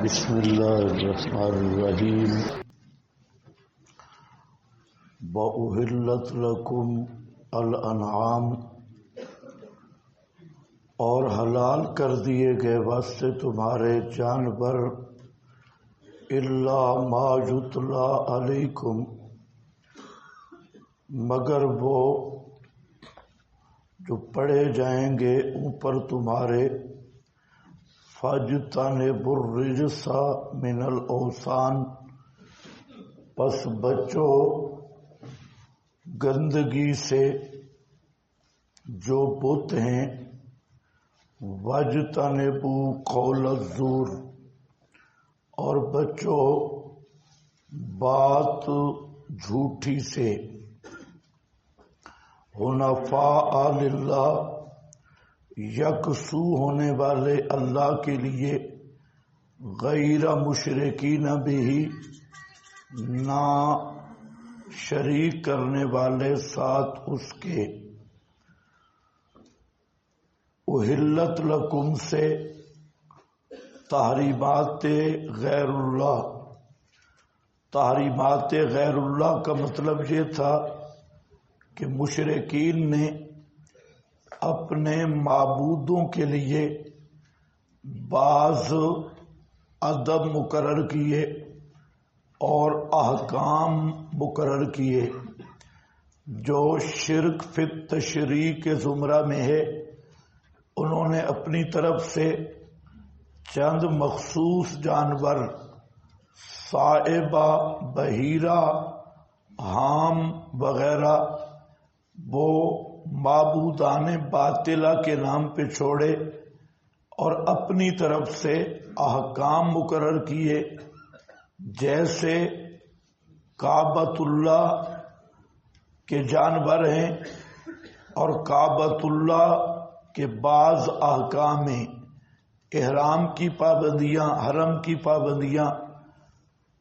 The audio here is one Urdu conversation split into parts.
بسم اللہ الرحمن الرحیم وَأُحِلَّتْ لَكُمْ الْأَنْعَامُ، اور حلال کر دیے گئے واسطے تمہارے جانور اِلَّا مَا يُتْلَى عَلَيْكُمْ، مگر وہ جو پڑھے جائیں گے اوپر تمہارے، فَاجْتَنِبُوا الرِّجْسَ مِنَ الْأَوْثَانِ، پس بچو گندگی سے جو بت ہیں، وَاجْتَنِبُوا قَوْلَ الزُّورِ، اور بچو بات جھوٹی سے، حنفاء للہ، یکسو ہونے والے اللہ کے لیے، غیر مشرکین بہ، نہ شریک کرنے والے ساتھ اس کے۔ احلت لکم سے تحریمات غیر اللہ، تحریمات غیر اللہ کا مطلب یہ تھا کہ مشرکین نے اپنے معبودوں کے لیے بعض ادب مقرر کیے اور احکام مقرر کیے جو شرک فی التشریع کے زمرہ میں ہے۔ انہوں نے اپنی طرف سے چند مخصوص جانور، صائبہ، بحیرہ، حام وغیرہ، وہ معبودان باطلہ کے نام پہ چھوڑے اور اپنی طرف سے احکام مقرر کیے، جیسے کعبۃ اللہ کے جانور ہیں اور کعبۃ اللہ کے بعض احکام ہیں، احرام کی پابندیاں، حرم کی پابندیاں۔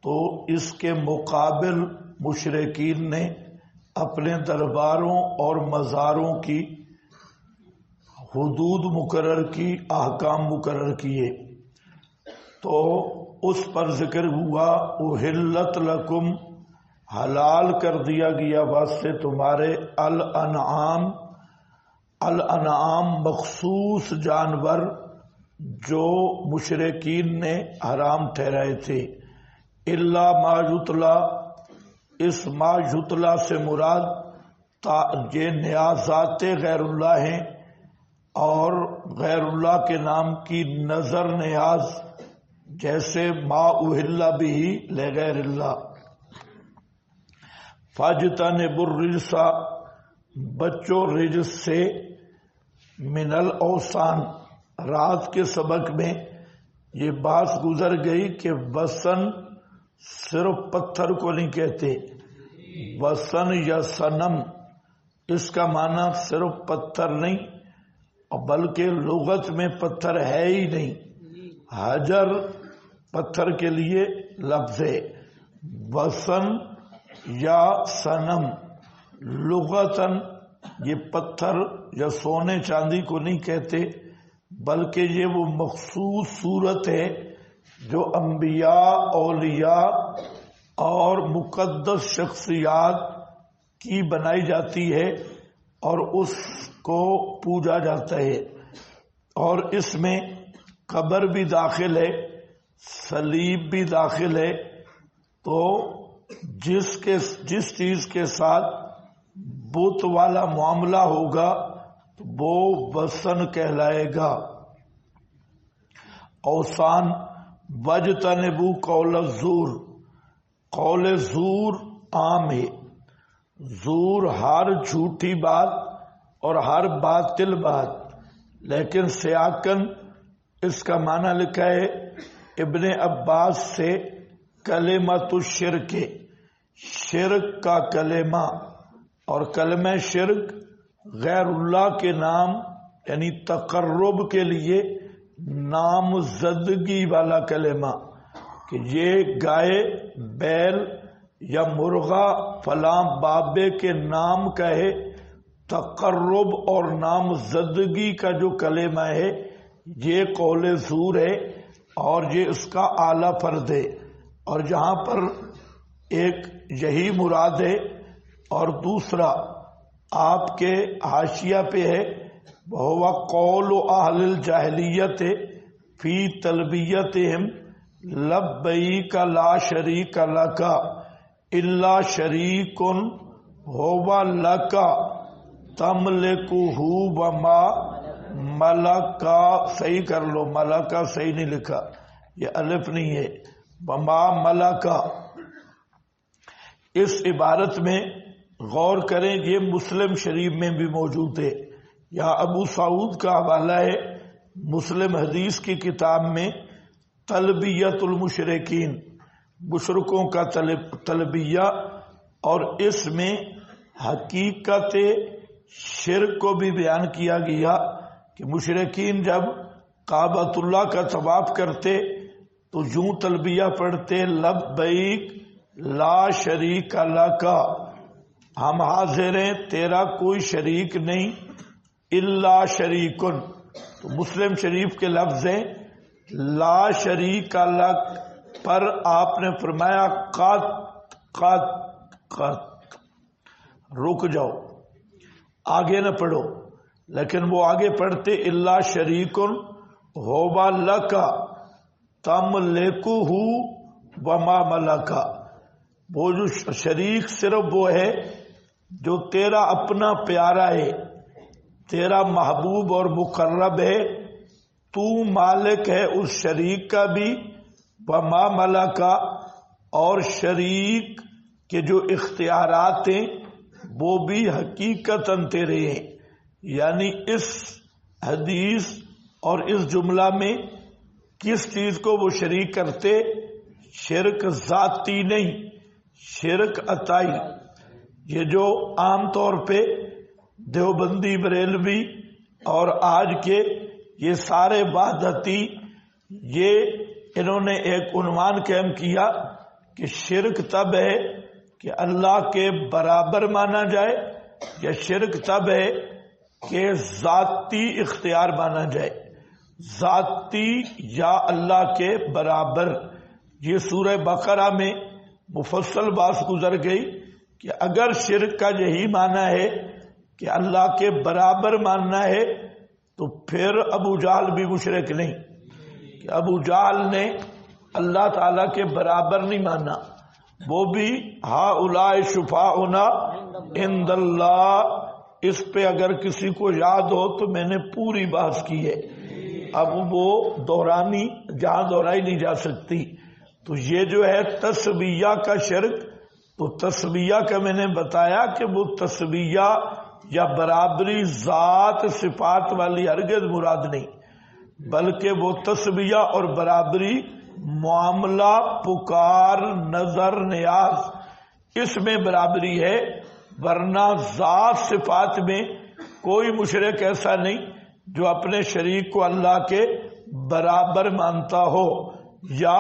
تو اس کے مقابل مشرکین نے اپنے درباروں اور مزاروں کی حدود مقرر کی، احکام مقرر کیے۔ تو اس پر ذکر ہوا احلت لکم، حلال کر دیا گیا واسطے تمہارے، الانعام، الانعام مخصوص جانور جو مشرکین نے حرام ٹھہرائے تھے، الا ما یتلی، اس ما یتلی سے مراد یہ نیازات غیر اللہ ہیں اور غیر اللہ کے نام کی نظر نیاز، جیسے ما احل بہ لغیر اللہ۔ فاجتنبوا الرجس، بچو رجس سے، من الاوثان، رات کے سبق میں یہ بات گزر گئی کہ وثن صرف پتھر کو نہیں کہتے، وثن یا صنم اس کا معنی صرف پتھر نہیں، بلکہ لغت میں پتھر ہے ہی نہیں، حجر پتھر کے لیے لفظ ہے، وثن یا صنم لغتاً یہ پتھر یا سونے چاندی کو نہیں کہتے، بلکہ یہ وہ مخصوص صورت ہے جو انبیاء، اولیاء اور مقدس شخصیات کی بنائی جاتی ہے اور اس کو پوجا جاتا ہے، اور اس میں قبر بھی داخل ہے، صلیب بھی داخل ہے۔ تو جس چیز کے ساتھ بت والا معاملہ ہوگا تو وہ وثن کہلائے گا۔ اوثان، وَاجْتَنِبُوا قَوْلَ الزُّورِ، قول زور عام ہے، زور ہر جھوٹی بات اور ہر باطل بات، لیکن سیاقن اس کا معنی لکھا ہے ابن عباس سے، کلمۃ الشرک، شرک کا کلمہ، اور کلمہ شرک غیر اللہ کے نام یعنی تقرب کے لیے نامزدگی والا کلمہ، کہ یہ گائے، بیل یا مرغا فلاں بابے کے نام کا ہے، تقرب اور نامزدگی کا جو کلمہ ہے یہ قول زور ہے، اور یہ اس کا اعلیٰ فرد ہے، اور جہاں پر ایک یہی مراد ہے اور دوسرا آپ کے حاشیہ پہ ہے وہ قول اہل الجاہلیت فی تلبیتہم لبیک لا شریک لک الا شریک ہوا لک تملکہ وما ملکا، صحیح کر لو، ملکا صحیح نہیں لکھا، یہ الف نہیں ہے، وما ملکا۔ اس عبارت میں غور کریں، یہ مسلم شریف میں بھی موجود ہے، یہاں ابو سعود کا حوالہ ہے مسلم حدیث کی کتاب میں تلبیت المشرکین، مشرکوں کا تلبیہ، اور اس میں حقیقت شرک کو بھی بیان کیا گیا کہ مشرکین جب کعبۃ اللہ کا طواف کرتے تو یوں تلبیہ پڑھتے لبیک لا شریک لک، ہم حاضر ہیں تیرا کوئی شریک نہیں، الا شریکن، تو مسلم شریف کے لفظ ہیں لا شریک لک، پر آپ نے فرمایا قط قط قط، رک جاؤ، آگے نہ پڑھو، لیکن وہ آگے پڑھتے الا شریکن ہوبا لکا تملکہ وما ملکا، وہ جو شریک صرف وہ ہے جو تیرا اپنا پیارا ہے، تیرا محبوب اور مقرب ہے، تو مالک ہے اس شریک کا بھی، وما ملکا، اور شریک کے جو اختیارات ہیں وہ بھی حقیقتاً تیرے ہیں۔ یعنی اس حدیث اور اس جملہ میں کس چیز کو وہ شریک کرتے؟ شرک ذاتی نہیں، شرک عطائی۔ یہ جو عام طور پہ دیوبندی بریلوی اور آج کے یہ سارے وحدتی، یہ انہوں نے ایک عنوان قائم کیا کہ شرک تب ہے کہ اللہ کے برابر مانا جائے، یا شرک تب ہے کہ ذاتی اختیار مانا جائے، ذاتی یا اللہ کے برابر۔ یہ سورہ بقرہ میں مفصل بات گزر گئی کہ اگر شرک کا یہی معنی ہے کہ اللہ کے برابر ماننا ہے تو پھر ابو جہل بھی مشرک نہیں، کہ ابو جہل نے اللہ تعالیٰ کے برابر نہیں مانا، وہ بھی ہؤلاء شفاؤنا عند اللہ۔ اس پہ اگر کسی کو یاد ہو تو میں نے پوری بحث کی ہے، اب وہ دہرانی جہاں دہرائی نہیں جا سکتی۔ تو یہ جو ہے تسبیہ کا شرک، تو تسبیہ کا میں نے بتایا کہ وہ تسبیہ یا برابری ذات صفات والی ہرگز مراد نہیں، بلکہ وہ تسبیہ اور برابری معاملہ، پکار، نظر، نیاز، اس میں برابری ہے، ورنہ ذات صفات میں کوئی مشرک ایسا نہیں جو اپنے شریک کو اللہ کے برابر مانتا ہو۔ یا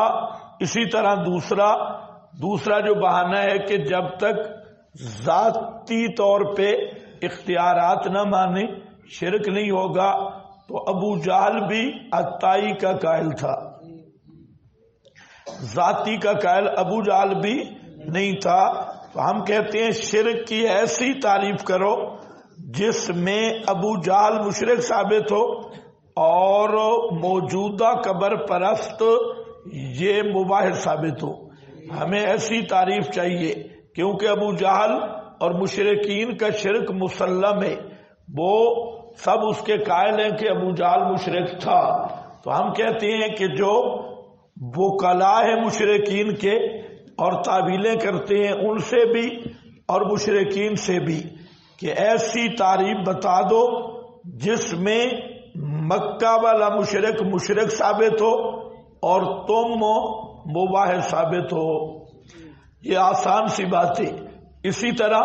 اسی طرح دوسرا جو بہانہ ہے کہ جب تک ذاتی طور پہ اختیارات نہ مانے شرک نہیں ہوگا، تو ابو جہل بھی عطائی کا قائل تھا، ذاتی کا قائل ابو جہل بھی نہیں تھا۔ تو ہم کہتے ہیں شرک کی ایسی تعریف کرو جس میں ابو جہل مشرک ثابت ہو اور موجودہ قبر پرست یہ مباحث ثابت ہو۔ ہمیں ایسی تعریف چاہیے، کیونکہ ابو جہل اور مشرکین کا شرک مسلم ہے، وہ سب اس کے قائل ہیں کہ ابو جہل مشرک تھا۔ تو ہم کہتے ہیں کہ جو وکلاء ہیں مشرکین کے اور تعویلیں کرتے ہیں ان سے بھی اور مشرکین سے بھی، کہ ایسی تعریف بتا دو جس میں مکہ والا مشرک ثابت ہو اور تم مباحث ثابت ہو۔ یہ آسان سی بات ہے۔ اسی طرح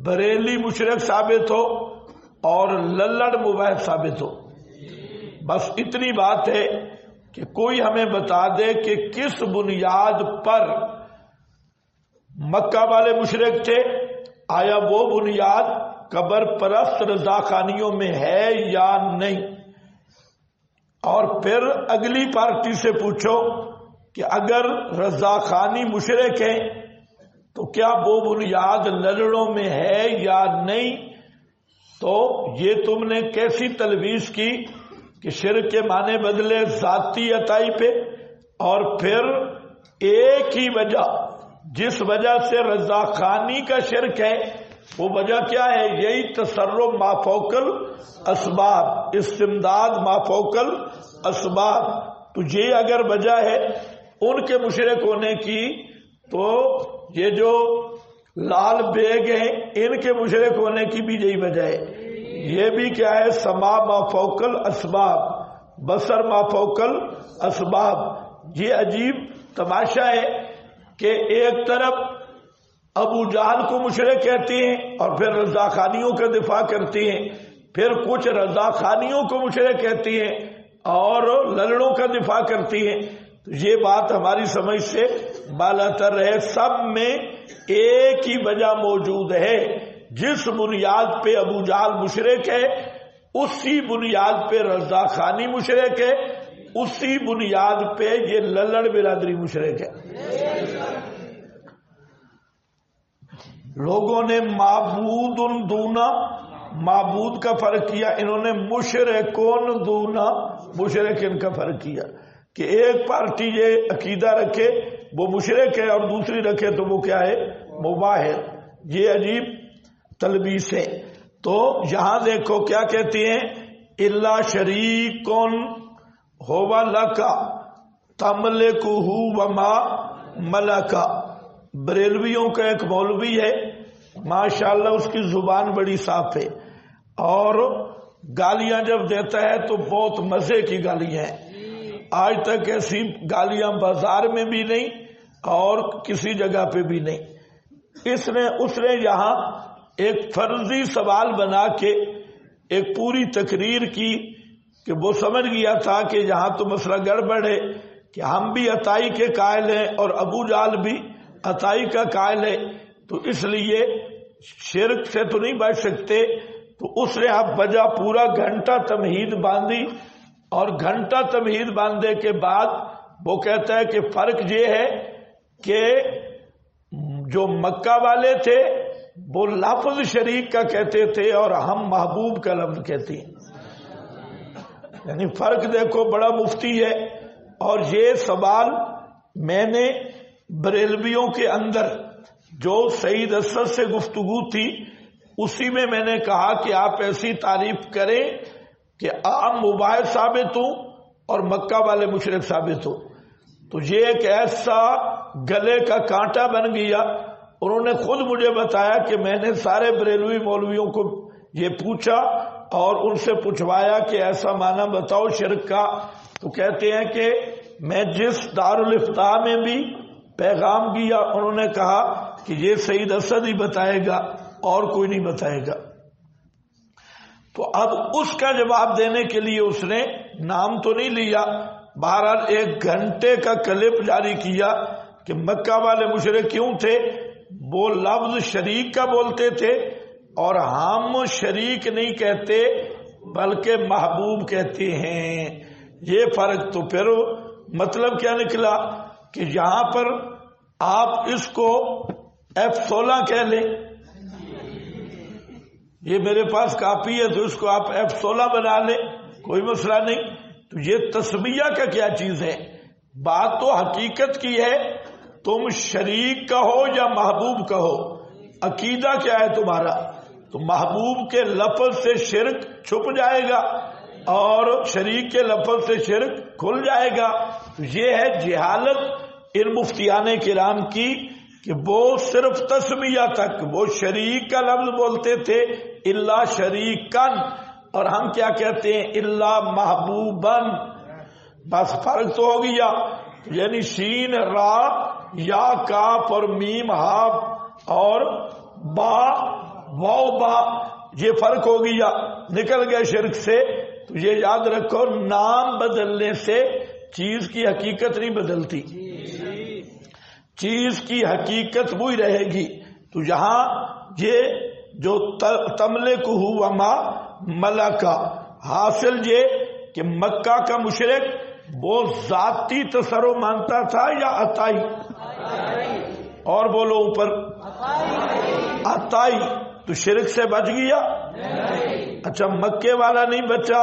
بریلی مشرک ثابت ہو اور للڑ مباحث ثابت ہو، بس اتنی بات ہے کہ کوئی ہمیں بتا دے کہ کس بنیاد پر مکہ والے مشرک تھے، آیا وہ بنیاد قبر پرست رضا خانیوں میں ہے یا نہیں۔ اور پھر اگلی پارٹی سے پوچھو کہ اگر رضاخانی مشرک ہے تو کیا وہ بنیاد لڑڑوں میں ہے یا نہیں؟ تو یہ تم نے کیسی تلویز کی کہ شرک کے معنی بدلے ذاتی عطائی پہ، اور پھر ایک ہی وجہ جس وجہ سے رضاخانی کا شرک ہے وہ وجہ کیا ہے؟ یہی تصرف ما فوق الاسباب، استمداد ما فوق الاسباب۔ تو یہ اگر وجہ ہے ان کے مشرک ہونے کی، تو یہ جو لال بیگ ہیں ان کے مشرک ہونے کی بھی یہی وجہ ہے۔ یہ بھی کیا ہے؟ سما ما فوق الاسباب، بصر ما فوق الاسباب۔ یہ عجیب تماشا ہے کہ ایک طرف ابو جہل کو مشرک کہتے ہیں اور پھر رضاخانیوں کا دفاع کرتے ہیں، پھر کچھ رضاخانیوں کو مشرک کہتے ہیں اور لڑڑوں کا دفاع کرتے ہیں۔ تو یہ بات ہماری سمجھ سے بالاتر ہے۔ سب میں ایک ہی وجہ موجود ہے، جس بنیاد پہ ابو جہل مشرک ہے اسی بنیاد پہ رضاخانی مشرک ہے، اسی بنیاد پہ یہ للڑ برادری مشرک ہے۔ لوگوں نے معبود دونا معبود کا فرق کیا، انہوں نے مشرکون دونا مشرکین کا فرق کیا کہ ایک پارٹی یہ عقیدہ رکھے وہ مشرک ہے اور دوسری رکھے تو وہ کیا ہے؟ مباح ہے۔ یہ عجیب تلبیس ہے۔ تو یہاں دیکھو کیا کہتے ہیں؟ الا شریکن ہوا لکا تملکہ وما ملکا۔ بریلویوں کا ایک مولوی ہے، ماشاءاللہ اس کی زبان بڑی صاف ہے اور گالیاں جب دیتا ہے تو بہت مزے کی گالیاں ہیں۔ آج تک ایسی گالیاں بازار میں بھی نہیں اور کسی جگہ پہ بھی نہیں۔ اس نے یہاں ایک فرضی سوال بنا کے ایک پوری تقریر کی کہ وہ سمجھ گیا تھا کہ یہاں تو مسئلہ گڑبڑ ہے، کہ ہم بھی عطائی کے قائل ہیں اور ابو جہل بھی عطائی کا قائل ہے، تو اس لیے شرک سے تو نہیں بچ سکتے۔ تو اس نے اب وجہ پورا گھنٹہ تمہید باندھی، اور گھنٹہ تمہید باندھنے کے بعد وہ کہتا ہے کہ فرق یہ ہے کہ جو مکہ والے تھے وہ لفظ شریک کا کہتے تھے اور ہم محبوب کا لفظ کہتے ہیں۔ یعنی فرق دیکھو بڑا مفتی ہے۔ اور یہ سوال میں نے بریلویوں کے اندر جو سعید اسد سے گفتگو تھی اسی میں نے کہا کہ آپ ایسی تعریف کریں کہ عام مباح ثابت ہوں اور مکہ والے مشرک ثابت ہوں۔ تو یہ ایک ایسا گلے کا کانٹا بن گیا۔ انہوں نے خود مجھے بتایا کہ میں نے سارے بریلوی مولویوں کو یہ پوچھا اور ان سے پوچھوایا کہ ایسا معنی بتاؤ شرک کا، تو کہتے ہیں کہ میں جس دارالفتاح میں بھی پیغام کیا انہوں نے کہا کہ یہ سعید اسد ہی بتائے گا اور کوئی نہیں بتائے گا۔ تو اب اس کا جواب دینے کے لیے اس نے نام تو نہیں لیا، بہرحال ایک گھنٹے کا کلپ جاری کیا کہ مکہ والے مشرک کیوں تھے؟ وہ لفظ شریک کا بولتے تھے اور ہم شریک نہیں کہتے بلکہ محبوب کہتے ہیں۔ یہ فرق تو پھر مطلب کیا نکلا کہ یہاں پر آپ اس کو F16 کہہ لیں، یہ میرے پاس کاپی ہے تو اس کو آپ F16 بنا لیں، کوئی مسئلہ نہیں۔ تو یہ تسمیہ کا کیا چیز ہے؟ بات تو حقیقت کی ہے، تم شریک کہو یا محبوب کہو، عقیدہ کیا ہے تمہارا؟ تو محبوب کے لفظ سے شرک چھپ جائے گا اور شریک کے لفظ سے شرک کھل جائے گا۔ تو یہ ہے جہالت ان مفتیان کرام کی کہ وہ صرف تسمیہ تک وہ شریک کا لفظ بولتے تھے الا شریکن، اور ہم کیا کہتے ہیں؟ الا محبوبن۔ بس فرق تو ہو گیا، یعنی شین را یا کاف اور میم ہا اور با واو با، یہ فرق ہو گیا، نکل گئے شرک سے۔ تو یہ یاد رکھو نام بدلنے سے چیز کی حقیقت نہیں بدلتی، چیز کی حقیقت وہی رہے گی۔ تو یہاں یہ جو تملکہ وما ملکا، حاصل یہ کہ مکہ کا مشرک وہ ذاتی تصرف مانتا تھا یا عطائی؟ اور بولو اوپر، عطائی، تو شرک سے بچ گیا؟ اچھا مکے والا نہیں بچا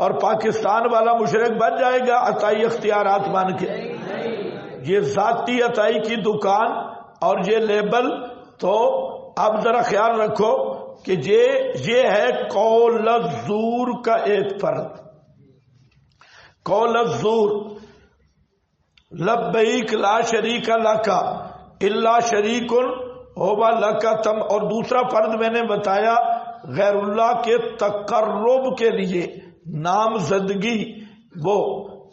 اور پاکستان والا مشرک بچ جائے گا عطائی اختیارات مان کے؟ یہ ذاتی عطائی کی دکان اور یہ لیبل، تو اب ذرا خیال رکھو کہ یہ ہے قول الزور کا ایک فرد. قول الزور، لبیک لا شریک لک الا شریک ہوا لک تم، اور دوسرا فرد میں نے بتایا غیر اللہ کے تقرب کے لیے نامزدگی. وہ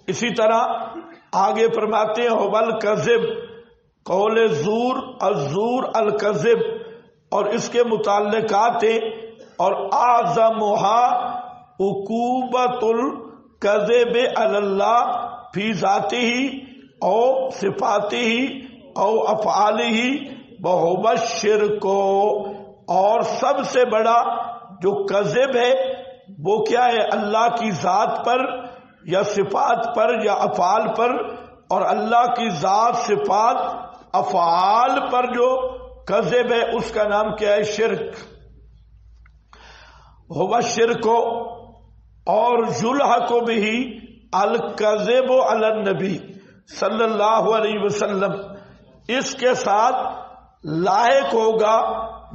اسی طرح آگے فرماتے ہیں ہوبل کذب، قول زور، الزور الکذب، اور اس کے متعلقات ہیں. اور اعظمھا عقوبۃ الکذب علی اللہ فی ذاتہ او صفاتہ او افعالہ وہو الشرک. اور سب سے بڑا جو کذب ہے وہ کیا ہے؟ اللہ کی ذات پر یا صفات پر یا افعال پر، اور اللہ کی ذات صفات افعال پر جو کذب ہے اس کا نام کیا ہے؟ شرک. ہوا شرک. اور یلحق بہ الکذب علی النبی صلی اللہ علیہ وسلم، اس کے ساتھ لاحق ہوگا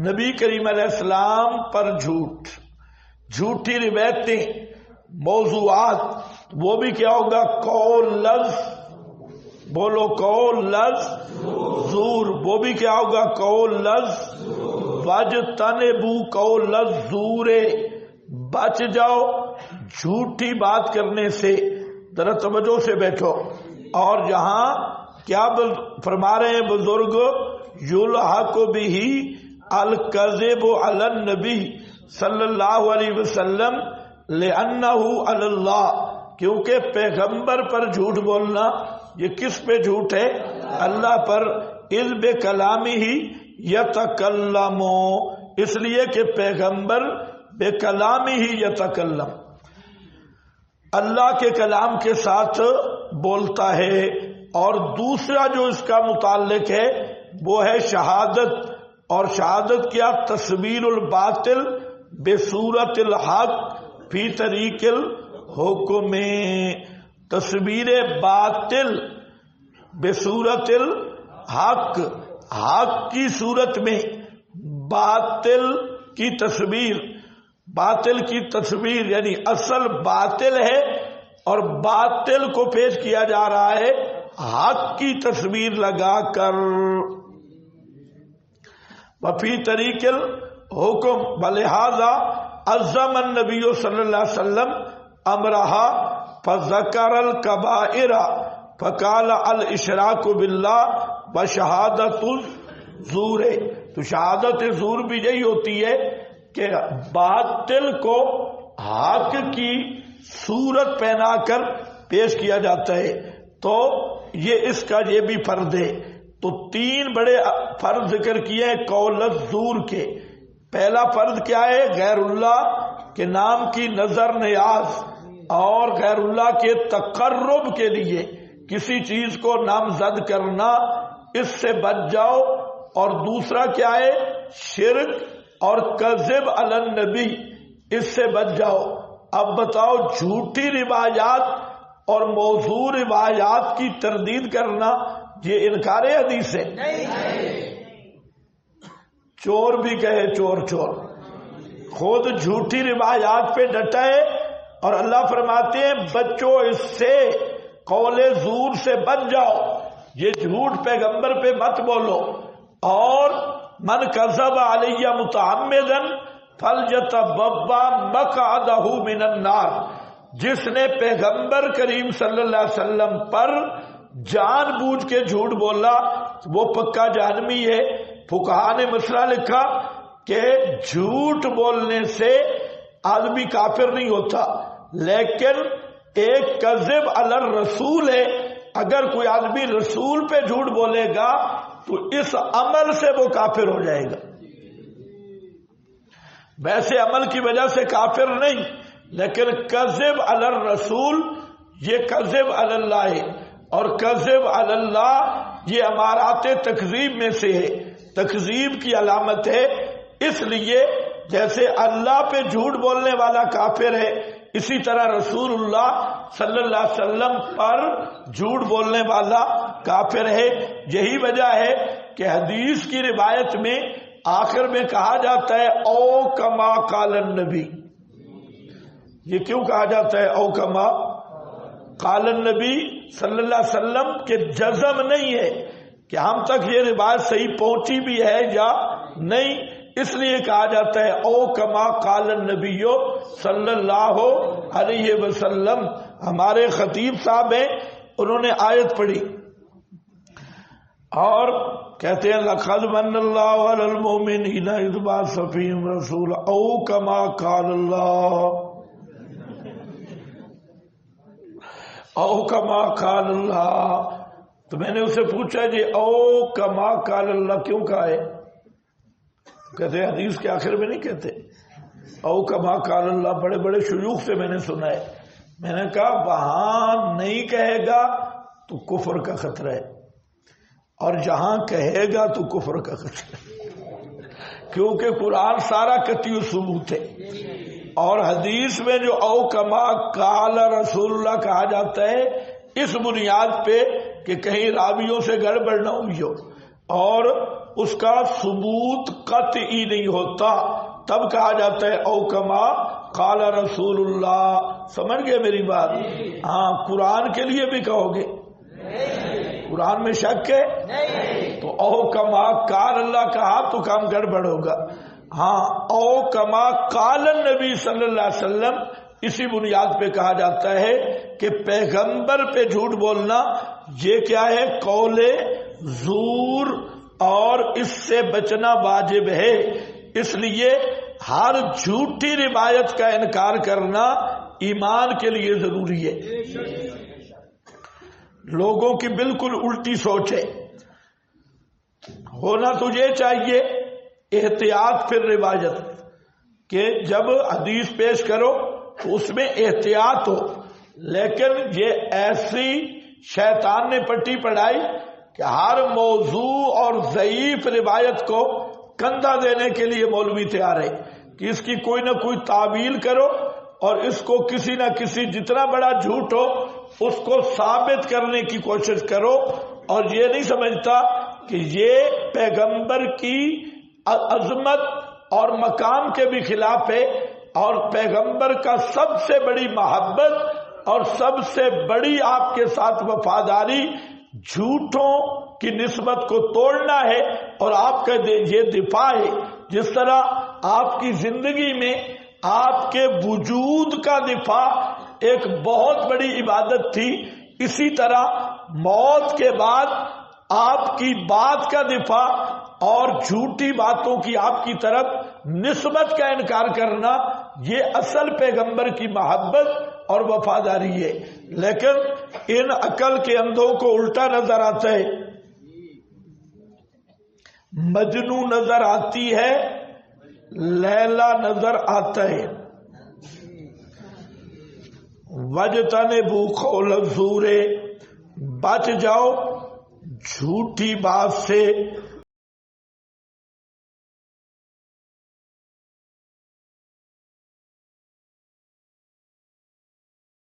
نبی کریم علیہ السلام پر جھوٹ، جھوٹی روایتیں، موضوعات، وہ بھی کیا ہوگا؟ قول لفظ، بولو قول لفظ زور، وہ بھی کیا ہوگا؟ قول لفظ. واجتنبوا قول الزور، بچ جاؤ جھوٹی بات کرنے سے. ذرا توجہ سے بیٹھو. اور یہاں کیا فرما رہے ہیں بزرگ؟ یلحق بہ الکذب علی النبی صلی اللہ علیہ وسلم لأنہ علی اللہ، کیونکہ پیغمبر پر جھوٹ بولنا یہ کس پہ جھوٹ ہے؟ اللہ پر. اذ بکلامہ یتکلم، اس لیے کہ پیغمبر بکلامہ یتکلم، اللہ کے کلام کے ساتھ بولتا ہے. اور دوسرا جو اس کا متعلق ہے وہ ہے شہادت. اور شہادت کیا؟ تصویر الباطل بصورت الحق فی طریق الحکم، تصویر باطل بصورت الحق، حق کی صورت میں باطل کی تصویر. باطل کی تصویر یعنی اصل باطل ہے اور باطل کو پیش کیا جا رہا ہے حق کی تصویر لگا کر. وفی طریق الحکم، بلہذا عظم النبی صلی اللہ علیہ وسلم امرہا فذکر الکبائر فقال الاشراک باللہ وشہادت الزور. تو شہادت زور بھی یہی ہوتی ہے کہ باطل کو حق کی صورت پہنا کر پیش کیا جاتا ہے. تو یہ اس کا یہ بھی فرض ہے. تو تین بڑے فرض ذکر کیے ہیں قول الزور کے. پہلا فرض کیا ہے؟ غیر اللہ کے نام کی نظر نیاز اور غیر اللہ کے تقرب کے لیے کسی چیز کو نامزد کرنا، اس سے بچ جاؤ. اور دوسرا کیا ہے؟ شرک اور کذب علی النبی، اس سے بچ جاؤ. اب بتاؤ جھوٹی روایات اور موضوع روایات کی تردید کرنا یہ انکار حدیث ہے؟ چور بھی کہے چور چور، خود جھوٹی روایات پہ ڈٹا ہے. اور اللہ فرماتے ہیں بچو اس سے، قول زور سے بچ جاؤ، یہ جھوٹ پیغمبر پہ مت بولو. اور من کذب علی متعمدا فلیتبوأ مقعدہ من النار، جس نے پیغمبر کریم صلی اللہ علیہ وسلم پر جان بوجھ کے جھوٹ بولا وہ پکا جہنمی ہے. فقہا نے مسئلہ لکھا کہ جھوٹ بولنے سے آدمی کافر نہیں ہوتا، لیکن ایک کذب علی الرسول ہے. اگر کوئی آدمی رسول پہ جھوٹ بولے گا تو اس عمل سے وہ کافر ہو جائے گا. ویسے عمل کی وجہ سے کافر نہیں، لیکن کذب علی الرسول یہ کذب علی اللہ ہے، اور کذب علی اللہ یہ امارات تکذیب میں سے ہے، تکذیب کی علامت ہے۔ اس لیے جیسے اللہ پہ جھوٹ بولنے والا کافر ہے، اسی طرح رسول اللہ صلی اللہ علیہ وسلم پر جھوٹ بولنے والا کافر ہے۔ یہی وجہ ہے کہ حدیث کی روایت میں آخر میں کہا جاتا ہے او کما قال النبی۔ یہ کیوں کہا جاتا ہے او کما قال النبی صلی اللہ علیہ وسلم کے جزم نہیں ہے کہ ہم تک یہ روایت صحیح پہنچی بھی ہے یا نہیں، اس لیے کہا جاتا ہے او کما قال النبی صلی اللہ علیہ وسلم۔ ہمارے خطیب صاحب ہیں، انہوں نے آیت پڑھی اور کہتے ہیں لقد من اللہ علی المؤمنین اذ بعث فیہم رسولا او کما قال اللہ او کما قال اللہ۔ تو میں نے اسے پوچھا جی او کما قال اللہ کیوں کہا ہے؟ کہتے ہیں حدیث کے آخر میں نہیں کہتے او کما قال اللہ، بڑے بڑے شیوخ سے میں نے سنا ہے۔ میں نے کہا وہاں نہیں کہے گا تو کفر کا خطرہ ہے، اور جہاں کہے گا تو کفر کا خطرہ ہے، کیونکہ قرآن سارا قطعی ثبوت ہے، اور حدیث میں جو او کما قال رسول اللہ کہا جاتا ہے اس بنیاد پہ کہ کہیں راویوں سے گڑبڑ نہ ہوئی ہو اور اس کا ثبوت قطعی نہیں ہوتا، تب کہا جاتا ہے او کما قال رسول اللہ۔ سمجھ گئے میری بات؟ ہاں، قرآن کے لیے بھی کہو گے؟ قرآن میں شک ہے تو او کما قال اللہ کہا تو کام گڑبڑ ہوگا۔ ہاں، او کما قال النبی صلی اللہ علیہ وسلم اسی بنیاد پہ کہا جاتا ہے کہ پیغمبر پہ جھوٹ بولنا یہ کیا ہے؟ قول زور، اور اس سے بچنا واجب ہے۔ اس لیے ہر جھوٹی روایت کا انکار کرنا ایمان کے لیے ضروری ہے۔ لوگوں کی بالکل الٹی سوچ ہے، ہونا تو یہ چاہیے احتیاط پھر روایت، کہ جب حدیث پیش کرو تو اس میں احتیاط ہو، لیکن یہ ایسی شیطان نے پٹی پڑھائی کہ ہر موضوع اور ضعیف روایت کو کندھا دینے کے لیے مولوی تیار ہے کہ اس کی کوئی نہ کوئی تعویل کرو اور اس کو کسی نہ کسی جتنا بڑا جھوٹ ہو اس کو ثابت کرنے کی کوشش کرو، اور یہ نہیں سمجھتا کہ یہ پیغمبر کی عظمت اور مقام کے بھی خلاف ہے، اور پیغمبر کا سب سے بڑی محبت اور سب سے بڑی آپ کے ساتھ وفاداری جھوٹوں کی نسبت کو توڑنا ہے، اور آپ کا یہ دفاع ہے۔ جس طرح آپ کی زندگی میں آپ کے وجود کا دفاع ایک بہت بڑی عبادت تھی، اسی طرح موت کے بعد آپ کی بات کا دفاع اور جھوٹی باتوں کی آپ کی طرف نسبت کا انکار کرنا یہ اصل پیغمبر کی محبت اور وفاداری ہے۔ لیکن ان عقل کے اندھوں کو الٹا نظر آتا ہے، مجنو نظر آتی ہے، لیلا نظر آتا ہے۔ وجتنبوا قول الزور، بچ جاؤ جھوٹی بات سے